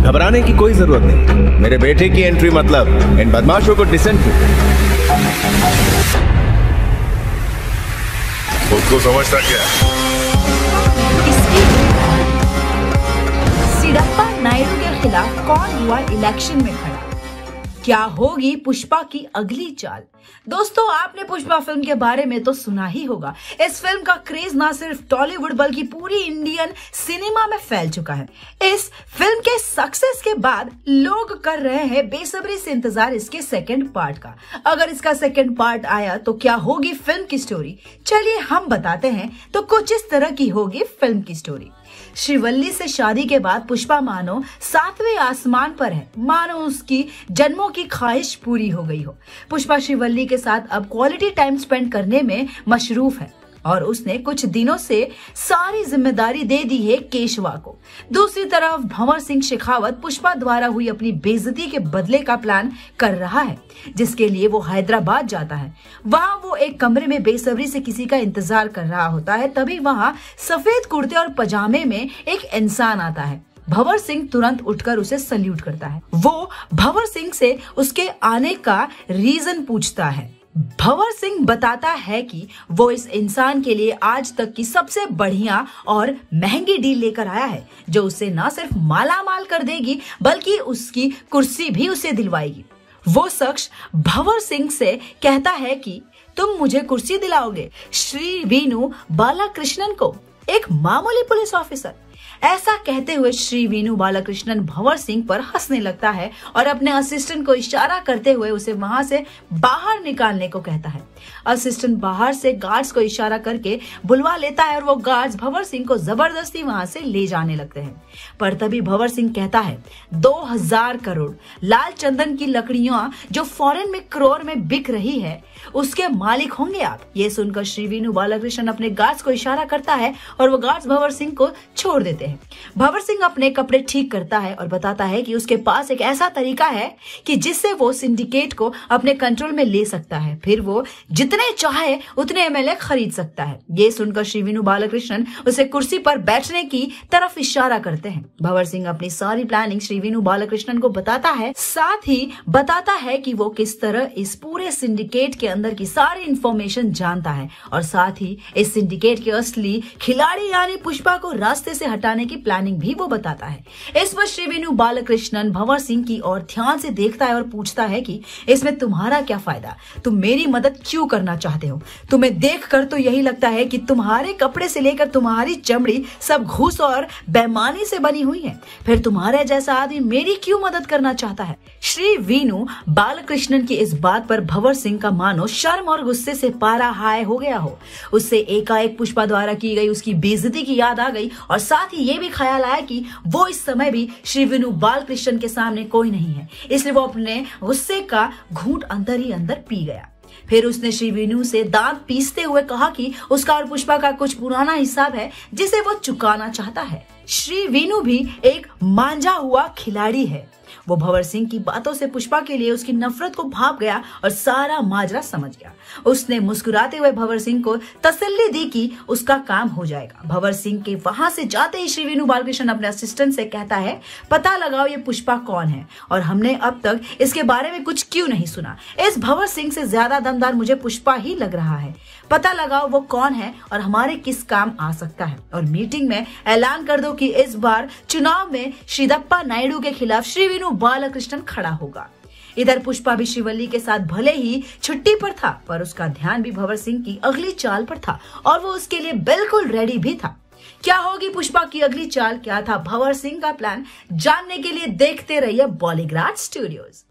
घबराने की कोई जरूरत नहीं। मेरे बेटे की एंट्री मतलब इन बदमाशों को डिसेंट्री। खुद को समझता क्या? सिडप्पा नायडू के खिलाफ कौन हुआ इलेक्शन में खड़ा? क्या होगी पुष्पा की अगली चाल? दोस्तों, आपने पुष्पा फिल्म के बारे में तो सुना ही होगा। इस फिल्म का क्रेज ना सिर्फ टॉलीवुड बल्कि पूरी इंडियन सिनेमा में फैल चुका है। इस फिल्म के सक्सेस के बाद लोग कर रहे हैं बेसब्री से इंतजार इसके सेकंड पार्ट का। अगर इसका सेकंड पार्ट आया तो क्या होगी फिल्म की स्टोरी? चलिए हम बताते हैं। तो कुछ इस तरह की होगी फिल्म की स्टोरी। श्रीवल्ली से शादी के बाद पुष्पा मानो 7वें आसमान पर है, मानो उसकी जन्मों की ख्वाहिश पूरी हो गई हो। पुष्पा श्रीवल्ली के साथ अब क्वालिटी टाइम स्पेंड करने में मशरूफ है और उसने कुछ दिनों से सारी जिम्मेदारी दे दी है केशवा को। दूसरी तरफ भंवर सिंह शेखावत पुष्पा द्वारा हुई अपनी बेइज्जती के बदले का प्लान कर रहा है, जिसके लिए वो हैदराबाद जाता है। वहां वो एक कमरे में बेसब्री से किसी का इंतजार कर रहा होता है। तभी वहां सफेद कुर्ते और पजामे में एक इंसान आता है। भंवर सिंह तुरंत उठकर उसे सल्यूट करता है। वो भंवर सिंह से उसके आने का रीजन पूछता है। भंवर सिंह बताता है कि वो इस इंसान के लिए आज तक की सबसे बढ़िया और महंगी डील लेकर आया है, जो उसे न सिर्फ माला माल कर देगी बल्कि उसकी कुर्सी भी उसे दिलवाएगी। वो शख्स भंवर सिंह से कहता है कि तुम मुझे कुर्सी दिलाओगे? श्री वीनू बालाकृष्णन को, एक मामूली पुलिस ऑफिसर। ऐसा कहते हुए श्री वीनू बालाकृष्णन भंवर सिंह पर हंसने लगता है और अपने असिस्टेंट को इशारा करते हुए उसे वहां से बाहर निकालने को कहता है। असिस्टेंट बाहर से गार्ड्स को इशारा करके बुलवा लेता है और वो गार्ड्स भंवर सिंह को जबरदस्ती वहां से ले जाने लगते हैं। पर तभी भंवर सिंह कहता है, 2000 करोड़ लाल चंदन की लकड़ियां जो फॉरेन में करोड़ में बिक रही है, उसके मालिक होंगे आप। ये सुनकर श्री वीनू बालाकृष्णन अपने गार्ड्स को इशारा करता है और वो गार्ड्स भंवर सिंह को छोड़ देते हैं। भंवर सिंह अपने कपड़े ठीक करता है और बताता है कि उसके पास एक ऐसा तरीका है कि जिससे वो सिंडिकेट को अपने कंट्रोल में ले सकता है। फिर वो जितने चाहे उतने एमएलए खरीद सकता है। ये सुनकर श्री वीनू बालाकृष्णन उसे कुर्सी पर बैठने की तरफ इशारा करते हैं। भंवर सिंह अपनी सारी प्लानिंग श्री वीनू बालाकृष्णन को बताता है, साथ ही बताता है कि वो किस तरह इस पूरे सिंडिकेट के अंदर की सारी इंफॉर्मेशन जानता है और साथ ही इस सिंडिकेट के असली खिलाड़ी यानी पुष्पा को रास्ते से हटाने की प्लानिंग भी वो बताता है। इस पर श्री वीनू बालाकृष्णन भंवर सिंह की ओर ध्यान से देखता है और पूछता है कि इसमें तुम्हारा क्या फायदा? तुम मेरी मदद क्यों करना चाहते हो? तुम्हें देखकर तो यही लगता है कि तुम्हारे कपड़े से लेकर तुम्हारी चमड़ी सब घूस और बेईमानी से बनी हुई है। फिर तुम्हारे जैसा आदमी मेरी क्यों मदद करना चाहता है? श्री वीनू बालाकृष्णन की इस बात पर भंवर सिंह का मानो शर्म और गुस्से से पारा हाय हो गया हो। उससे एकाएक पुष्पा द्वारा की गई उसकी बेइज्जती की याद आ गई और साथ ही ये भी ख्याल आया कि वो इस समय भी श्री वीनू बालाकृष्णन के सामने कोई नहीं है। इसलिए वो अपने गुस्से का घूंट अंदर ही अंदर पी गया। फिर उसने श्री वीनू से दांत पीसते हुए कहा कि उसका और पुष्पा का कुछ पुराना हिसाब है जिसे वो चुकाना चाहता है। श्री वीनू भी एक मांझा हुआ खिलाड़ी है। वो भंवर सिंह की बातों से पुष्पा के लिए उसकी नफरत को भाप गया और सारा माजरा समझ गया। उसने मुस्कुराते हुए भंवर सिंह को तसल्ली दी कि उसका काम हो जाएगा। भंवर सिंह के वहां से जाते ही श्री वीनू बालाकृष्णन अपने असिस्टेंट से कहता है, पता लगाओ ये पुष्पा कौन है और हमने अब तक इसके बारे में कुछ क्यों नहीं सुना। इस भंवर सिंह से ज्यादा दमदार मुझे पुष्पा ही लग रहा है। पता लगाओ वो कौन है और हमारे किस काम आ सकता है और मीटिंग में ऐलान कर दो कि इस बार चुनाव में सिडप्पा नायडू के खिलाफ श्री वीनू बालाकृष्णन खड़ा होगा। इधर पुष्पा भी श्रीवल्ली के साथ भले ही छुट्टी पर था, पर उसका ध्यान भी भंवर सिंह की अगली चाल पर था और वो उसके लिए बिल्कुल रेडी भी था। क्या होगी पुष्पा की अगली चाल, क्या था भंवर सिंह का प्लान, जानने के लिए देखते रहिए बॉलीग्राड स्टूडियोज।